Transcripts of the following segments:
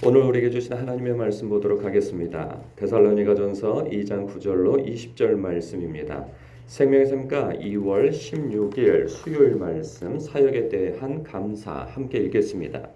오늘 우리에게 주신 하나님의 말씀 보도록 하겠습니다. 데살로니가전서 2장 9절로 20절 말씀입니다. 생명의 샘가 2월 16일 수요일 말씀 사역에 대한 감사 함께 읽겠습니다.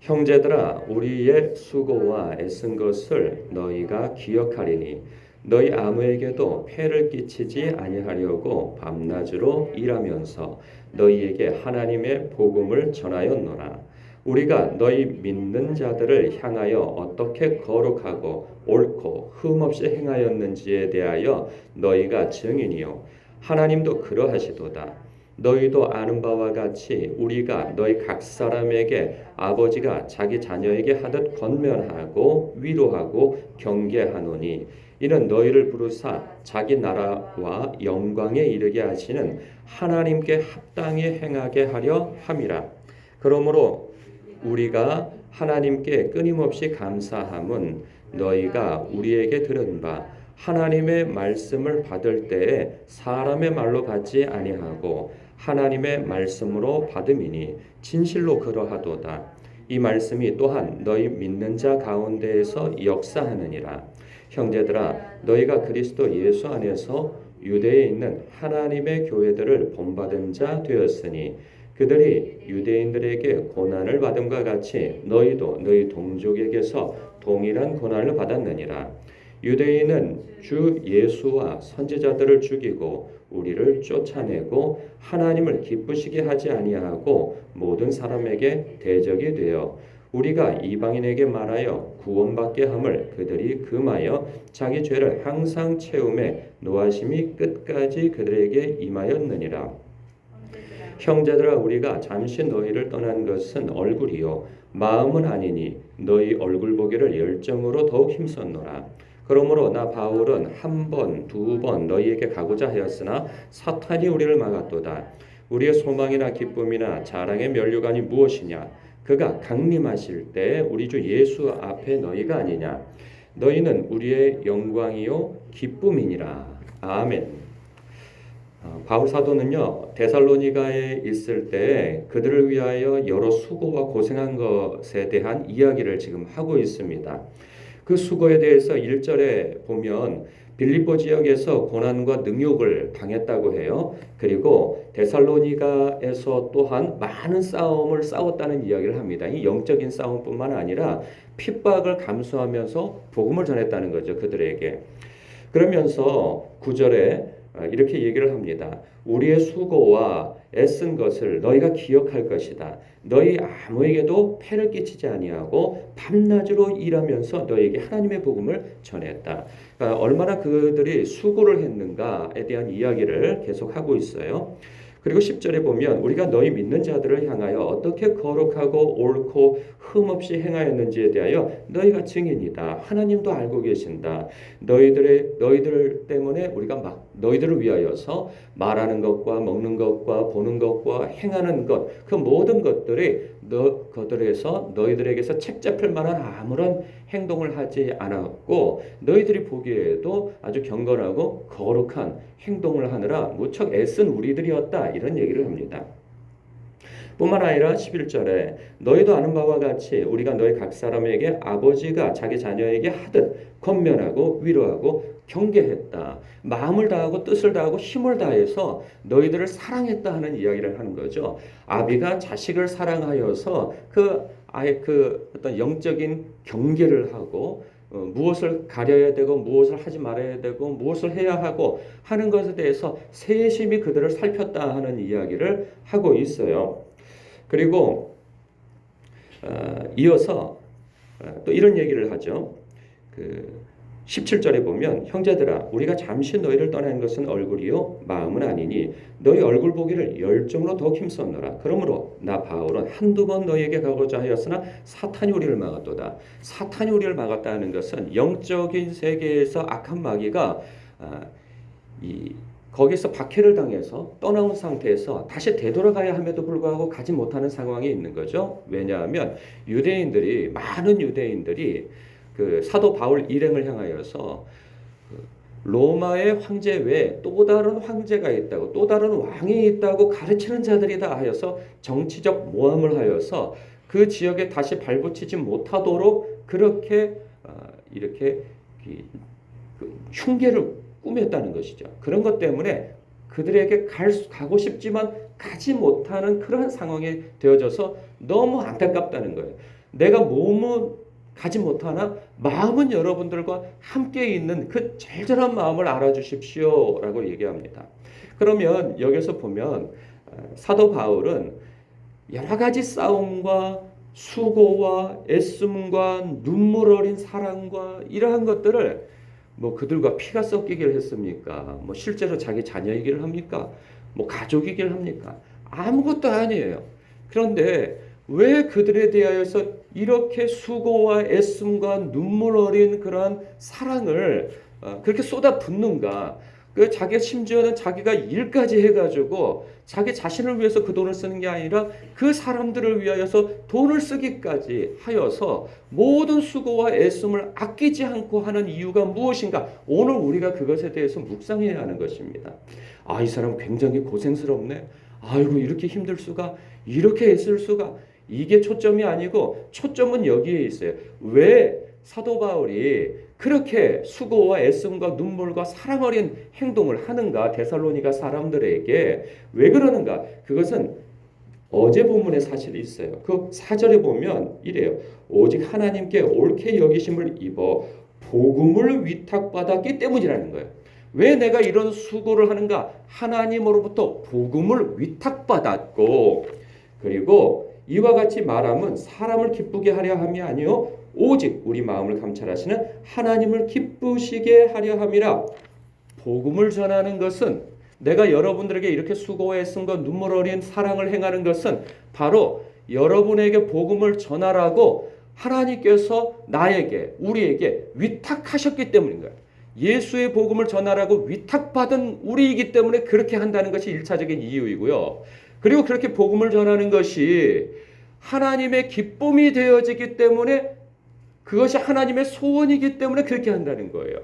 형제들아 우리의 수고와 애쓴 것을 너희가 기억하리니 너희 아무에게도 폐를 끼치지 아니하려고 밤낮으로 일하면서 너희에게 하나님의 복음을 전하였노라. 우리가 너희 믿는 자들을 향하여 어떻게 거룩하고 옳고 흠없이 행하였는지에 대하여 너희가 증인이요 하나님도 그러하시도다. 너희도 아는 바와 같이 우리가 너희 각 사람에게 아버지가 자기 자녀에게 하듯 권면하고 위로하고 경계하노니 이는 너희를 부르사 자기 나라와 영광에 이르게 하시는 하나님께 합당히 행하게 하려 함이라. 그러므로 우리가 하나님께 끊임없이 감사함은 너희가 우리에게 들은 바 하나님의 말씀을 받을 때에 사람의 말로 받지 아니하고 하나님의 말씀으로 받음이니 진실로 그러하도다. 이 말씀이 또한 너희 믿는 자 가운데에서 역사하느니라. 형제들아 너희가 그리스도 예수 안에서 유대에 있는 하나님의 교회들을 본받은 자 되었으니 그들이 유대인들에게 고난을 받음과 같이 너희도 너희 동족에게서 동일한 고난을 받았느니라. 유대인은 주 예수와 선지자들을 죽이고 우리를 쫓아내고 하나님을 기쁘시게 하지 아니하고 모든 사람에게 대적이 되어 우리가 이방인에게 말하여 구원받게 함을 그들이 금하여 자기 죄를 항상 채움에 노하심이 끝까지 그들에게 임하였느니라. 형제들아 우리가 잠시 너희를 떠난 것은 얼굴이요 마음은 아니니 너희 얼굴 보기를 열정으로 더욱 힘썼노라. 그러므로 나 바울은 한 번, 두 번 너희에게 가고자 하였으나 사탄이 우리를 막았도다. 우리의 소망이나 기쁨이나 자랑의 면류관이 무엇이냐? 그가 강림하실 때 우리 주 예수 앞에 너희가 아니냐? 너희는 우리의 영광이요 기쁨이니라. 아멘. 바울 사도는요 데살로니가에 있을 때 그들을 위하여 여러 수고와 고생한 것에 대한 이야기를 지금 하고 있습니다. 그 수고에 대해서 1절에 보면 빌립보 지역에서 고난과 능욕을 당했다고 해요. 그리고 데살로니가에서 또한 많은 싸움을 싸웠다는 이야기를 합니다. 이 영적인 싸움뿐만 아니라 핍박을 감수하면서 복음을 전했다는 거죠. 그들에게. 그러면서 9절에 이렇게 얘기를 합니다. 우리의 수고와 애쓴 것을 너희가 기억할 것이다. 너희 아무에게도 폐를 끼치지 아니하고 밤낮으로 일하면서 너희에게 하나님의 복음을 전했다. 그러니까 얼마나 그들이 수고를 했는가에 대한 이야기를 계속하고 있어요. 그리고 10절에 보면 우리가 너희 믿는 자들을 향하여 어떻게 거룩하고 옳고 흠없이 행하였는지에 대하여 너희가 증인이다. 하나님도 알고 계신다. 너희들 때문에 우리가 너희들을 위하여서 말하는 것과 먹는 것과 보는 것과 행하는 것, 그 모든 것들이 그들에서 너희들에게서 책 잡힐 만한 아무런 행동을 하지 않았고 너희들이 보기에도 아주 경건하고 거룩한 행동을 하느라 무척 애쓴 우리들이었다. 이런 얘기를 합니다. 뿐만 아니라 11절에 너희도 아는 바와 같이 우리가 너희 각 사람에게 아버지가 자기 자녀에게 하듯 권면하고 위로하고 경계했다. 마음을 다하고 뜻을 다하고 힘을 다해서 너희들을 사랑했다 하는 이야기를 하는 거죠. 아비가 자식을 사랑하여서 그 어떤 영적인 경계를 하고 무엇을 가려야 되고 무엇을 하지 말아야 되고 무엇을 해야 하고 하는 것에 대해서 세심히 그들을 살폈다 하는 이야기를 하고 있어요. 그리고 이어서 또 이런 얘기를 하죠. 17절에 보면 형제들아 우리가 잠시 너희를 떠난 것은 얼굴이요 마음은 아니니 너희 얼굴 보기를 열정으로 더욱 힘썼노라. 그러므로 나 바울은 한두 번 너희에게 가고자 하였으나 사탄이 우리를 막았도다. 사탄이 우리를 막았다는 것은 영적인 세계에서 악한 마귀가 거기서 박해를 당해서 떠나온 상태에서 다시 되돌아가야 함에도 불구하고 가지 못하는 상황에 있는 거죠. 왜냐하면 많은 유대인들이 그 사도 바울 일행을 향하여서 로마의 황제 외에 또 다른 황제가 있다고 또 다른 왕이 있다고 가르치는 자들이다 하여서 정치적 모함을 하여서 그 지역에 다시 발붙이지 못하도록 그렇게 이렇게 흉계를 꾸몄다는 것이죠. 그런 것 때문에 그들에게 가고 싶지만 가지 못하는 그런 상황이 되어져서 너무 안타깝다는 거예요. 내가 몸은 가지 못하나 마음은 여러분들과 함께 있는 그 절절한 마음을 알아주십시오 라고 얘기합니다. 그러면 여기서 보면 사도 바울은 여러 가지 싸움과 수고와 애씀과 눈물 어린 사랑과 이러한 것들을 뭐 그들과 피가 섞이기를 했습니까? 뭐 실제로 자기 자녀이기를 합니까? 뭐 가족이기를 합니까? 아무것도 아니에요. 그런데 왜 그들에 대하여서 이렇게 수고와 애씀과 눈물 어린 그러한 사랑을 그렇게 쏟아붓는가? 그 자기가 심지어는 자기가 일까지 해가지고 자기 자신을 위해서 그 돈을 쓰는 게 아니라 그 사람들을 위하여서 돈을 쓰기까지 하여서 모든 수고와 애씀을 아끼지 않고 하는 이유가 무엇인가? 오늘 우리가 그것에 대해서 묵상해야 하는 것입니다. 아, 이 사람 굉장히 고생스럽네. 아이고, 이렇게 힘들 수가, 이렇게 애쓸 수가. 이게 초점이 아니고 초점은 여기에 있어요. 왜 사도 바울이 그렇게 수고와 애씀과 눈물과 사랑 어린 행동을 하는가? 데살로니가 사람들에게 왜 그러는가? 그것은 어제 본문에 사실이 있어요. 그 4절에 보면 이래요. 오직 하나님께 옳게 여기심을 입어 복음을 위탁받았기 때문이라는 거예요. 왜 내가 이런 수고를 하는가? 하나님으로부터 복음을 위탁받았고, 그리고 이와 같이 말함은 사람을 기쁘게 하려 함이 아니요 오직 우리 마음을 감찰하시는 하나님을 기쁘시게 하려 함이라. 복음을 전하는 것은, 내가 여러분들에게 이렇게 수고와 애씀과 눈물 어린 사랑을 행하는 것은 바로 여러분에게 복음을 전하라고 하나님께서 나에게, 우리에게 위탁하셨기 때문인 거예요. 예수의 복음을 전하라고 위탁받은 우리이기 때문에 그렇게 한다는 것이 1차적인 이유이고요. 그리고 그렇게 복음을 전하는 것이 하나님의 기쁨이 되어지기 때문에, 그것이 하나님의 소원이기 때문에 그렇게 한다는 거예요.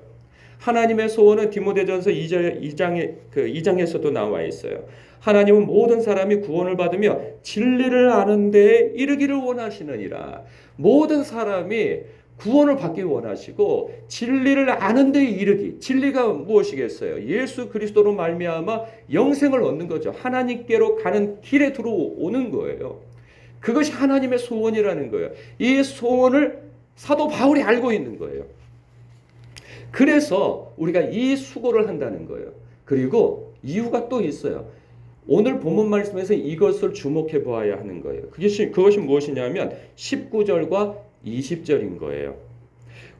하나님의 소원은 디모데전서 2장에서도 나와 있어요. 하나님은 모든 사람이 구원을 받으며 진리를 아는 데에 이르기를 원하시느니라. 모든 사람이 구원을 받기 원하시고 진리를 아는 데에 이르기. 진리가 무엇이겠어요? 예수 그리스도로 말미암아 영생을 얻는 거죠. 하나님께로 가는 길에 들어오는 거예요. 그것이 하나님의 소원이라는 거예요. 이 소원을 사도 바울이 알고 있는 거예요. 그래서 우리가 이 수고를 한다는 거예요. 그리고 이유가 또 있어요. 오늘 본문 말씀에서 이것을 주목해 보아야 하는 거예요. 그것이 무엇이냐면 19절과 20절인 거예요.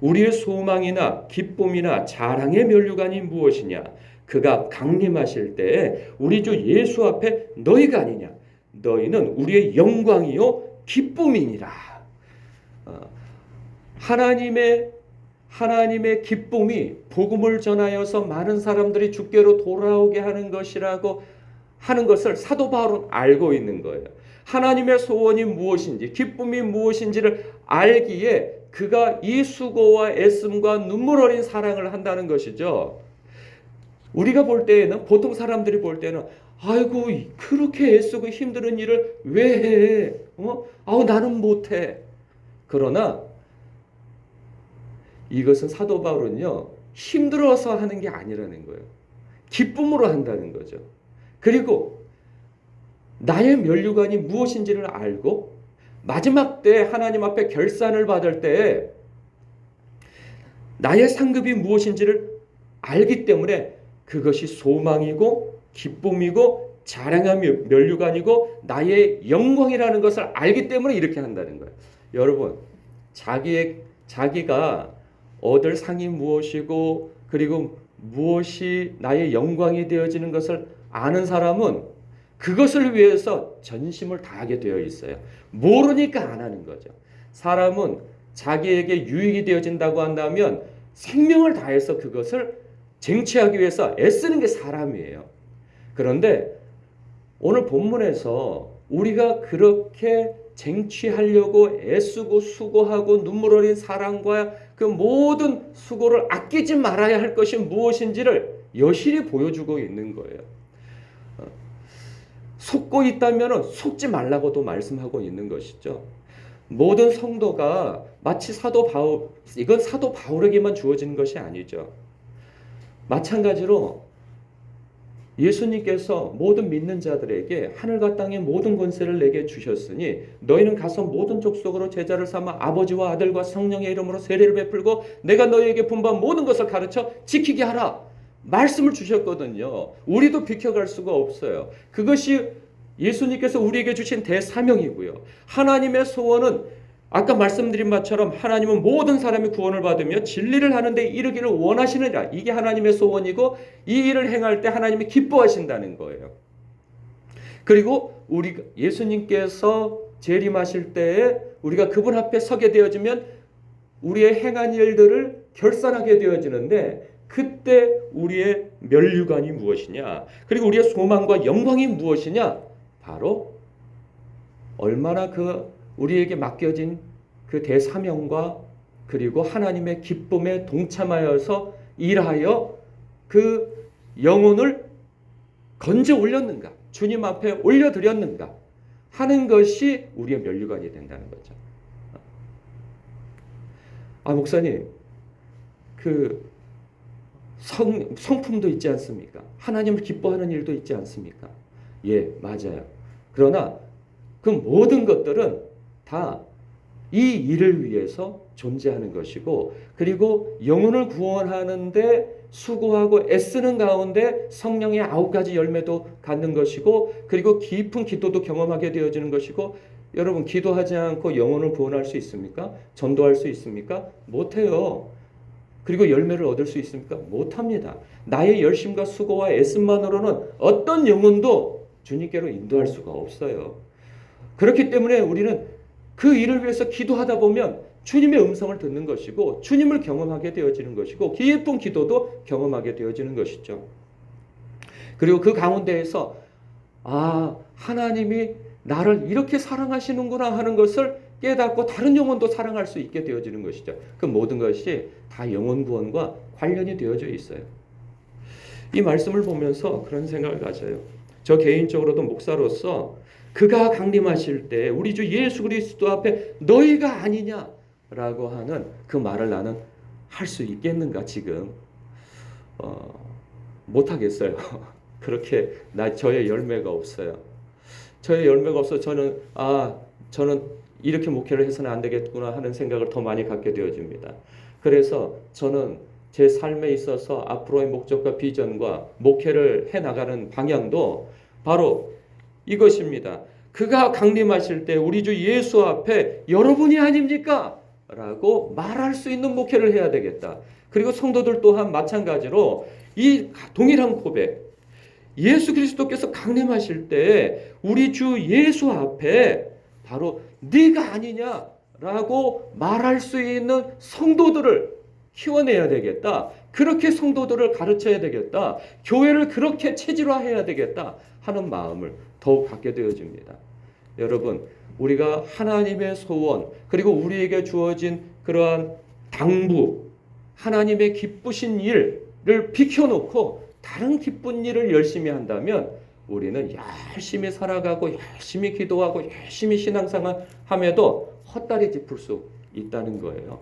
우리의 소망이나 기쁨이나 자랑의 면류관이 무엇이냐? 그가 강림하실 때에 우리 주 예수 앞에 너희가 아니냐? 너희는 우리의 영광이요 기쁨이니라. 하나님의 기쁨이 복음을 전하여서 많은 사람들이 주께로 돌아오게 하는 것이라고 하는 것을 사도 바울은 알고 있는 거예요. 하나님의 소원이 무엇인지, 기쁨이 무엇인지를 알기에 그가 이 수고와 애씀과 눈물 어린 사랑을 한다는 것이죠. 우리가 볼 때에는, 보통 사람들이 볼 때는 아이고 그렇게 애쓰고 힘든 일을 왜 해? 나는 못해. 그러나 이것은 사도 바울은요, 힘들어서 하는 게 아니라는 거예요. 기쁨으로 한다는 거죠. 그리고 나의 면류관이 무엇인지를 알고 마지막 때 하나님 앞에 결산을 받을 때 나의 상급이 무엇인지를 알기 때문에 그것이 소망이고 기쁨이고 자랑의 면류관이고 나의 영광이라는 것을 알기 때문에 이렇게 한다는 거예요. 여러분, 자기가 얻을 상이 무엇이고 그리고 무엇이 나의 영광이 되어지는 것을 아는 사람은 그것을 위해서 전심을 다하게 되어 있어요. 모르니까 안 하는 거죠. 사람은 자기에게 유익이 되어진다고 한다면 생명을 다해서 그것을 쟁취하기 위해서 애쓰는 게 사람이에요. 그런데 오늘 본문에서 우리가 그렇게 쟁취하려고 애쓰고 수고하고 눈물 어린 사랑과 그 모든 수고를 아끼지 말아야 할 것이 무엇인지를 여실히 보여주고 있는 거예요. 속고 있다면 속지 말라고도 말씀하고 있는 것이죠. 모든 성도가 마치 사도 바울, 이건 사도 바울에게만 주어지는 것이 아니죠. 마찬가지로 예수님께서 모든 믿는 자들에게 하늘과 땅의 모든 권세를 내게 주셨으니 너희는 가서 모든 족속으로 제자를 삼아 아버지와 아들과 성령의 이름으로 세례를 베풀고 내가 너희에게 분부한 모든 것을 가르쳐 지키게 하라. 말씀을 주셨거든요. 우리도 비켜갈 수가 없어요. 그것이 예수님께서 우리에게 주신 대사명이고요. 하나님의 소원은 아까 말씀드린 바처럼 하나님은 모든 사람이 구원을 받으며 진리를 하는 데 이르기를 원하시느니라. 이게 하나님의 소원이고 이 일을 행할 때 하나님이 기뻐하신다는 거예요. 그리고 예수님께서 재림하실 때에 우리가 그분 앞에 서게 되어지면 우리의 행한 일들을 결산하게 되어지는데 그때 우리의 면류관이 무엇이냐? 그리고 우리의 소망과 영광이 무엇이냐? 바로 얼마나 우리에게 맡겨진 그 대사명과 그리고 하나님의 기쁨에 동참하여서 일하여 그 영혼을 건져 올렸는가, 주님 앞에 올려드렸는가 하는 것이 우리의 면류관이 된다는 거죠. 목사님, 성품도 있지 않습니까? 하나님을 기뻐하는 일도 있지 않습니까? 예, 맞아요. 그러나 그 모든 것들은 다 이 일을 위해서 존재하는 것이고 그리고 영혼을 구원하는데 수고하고 애쓰는 가운데 성령의 9가지 열매도 갖는 것이고 그리고 깊은 기도도 경험하게 되어지는 것이고 여러분 기도하지 않고 영혼을 구원할 수 있습니까? 전도할 수 있습니까? 못해요. 그리고 열매를 얻을 수 있습니까? 못합니다. 나의 열심과 수고와 애씀만으로는 어떤 영혼도 주님께로 인도할 수가 없어요. 그렇기 때문에 우리는 그 일을 위해서 기도하다 보면 주님의 음성을 듣는 것이고 주님을 경험하게 되어지는 것이고 깊은 기도도 경험하게 되어지는 것이죠. 그리고 그 가운데에서 하나님이 나를 이렇게 사랑하시는구나 하는 것을 깨닫고 다른 영혼도 사랑할 수 있게 되어지는 것이죠. 그 모든 것이 다 영혼 구원과 관련이 되어져 있어요. 이 말씀을 보면서 그런 생각을 가져요. 저 개인적으로도 목사로서 그가 강림하실 때 우리 주 예수 그리스도 앞에 너희가 아니냐라고 하는 그 말을 나는 할 수 있겠는가 지금 못하겠어요. 그렇게 저의 열매가 없어요. 저의 열매가 없어 저는 이렇게 목회를 해서는 안 되겠구나 하는 생각을 더 많이 갖게 되어집니다. 그래서 저는 제 삶에 있어서 앞으로의 목적과 비전과 목회를 해나가는 방향도 바로 이것입니다. 그가 강림하실 때 우리 주 예수 앞에 여러분이 아닙니까? 라고 말할 수 있는 목회를 해야 되겠다. 그리고 성도들 또한 마찬가지로 이 동일한 고백, 예수 그리스도께서 강림하실 때 우리 주 예수 앞에 바로 네가 아니냐라고 말할 수 있는 성도들을 키워내야 되겠다. 그렇게 성도들을 가르쳐야 되겠다. 교회를 그렇게 체질화해야 되겠다 하는 마음을 더욱 갖게 되어집니다. 여러분, 우리가 하나님의 소원 그리고 우리에게 주어진 그러한 당부, 하나님의 기쁘신 일을 비켜놓고 다른 기쁜 일을 열심히 한다면 우리는 열심히 살아가고 열심히 기도하고 열심히 신앙생활 함에도 헛다리 짚을 수 있다는 거예요.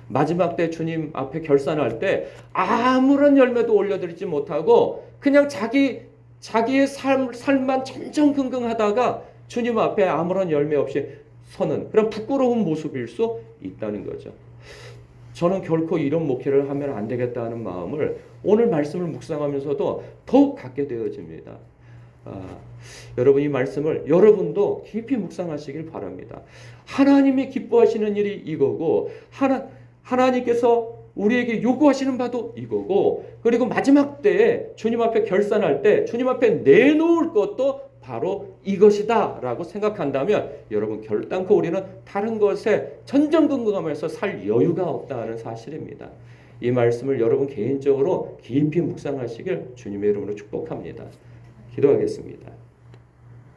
마지막 때 주님 앞에 결산할 때 아무런 열매도 올려드리지 못하고 그냥 자기의 삶만 전전긍긍하다가 주님 앞에 아무런 열매 없이 서는 그런 부끄러운 모습일 수 있다는 거죠. 저는 결코 이런 목회를 하면 안 되겠다 하는 마음을 오늘 말씀을 묵상하면서도 더욱 갖게 되어집니다. 여러분 이 말씀을 여러분도 깊이 묵상하시길 바랍니다. 하나님이 기뻐하시는 일이 이거고 하나님께서 우리에게 요구하시는 바도 이거고 그리고 마지막 때에 주님 앞에 결산할 때 주님 앞에 내놓을 것도 바로 이것이다 라고 생각한다면 여러분 결단코 우리는 다른 것에 전전긍긍하면서 살 여유가 없다는 사실입니다. 이 말씀을 여러분 개인적으로 깊이 묵상하시길 주님의 이름으로 축복합니다. 기도하겠습니다.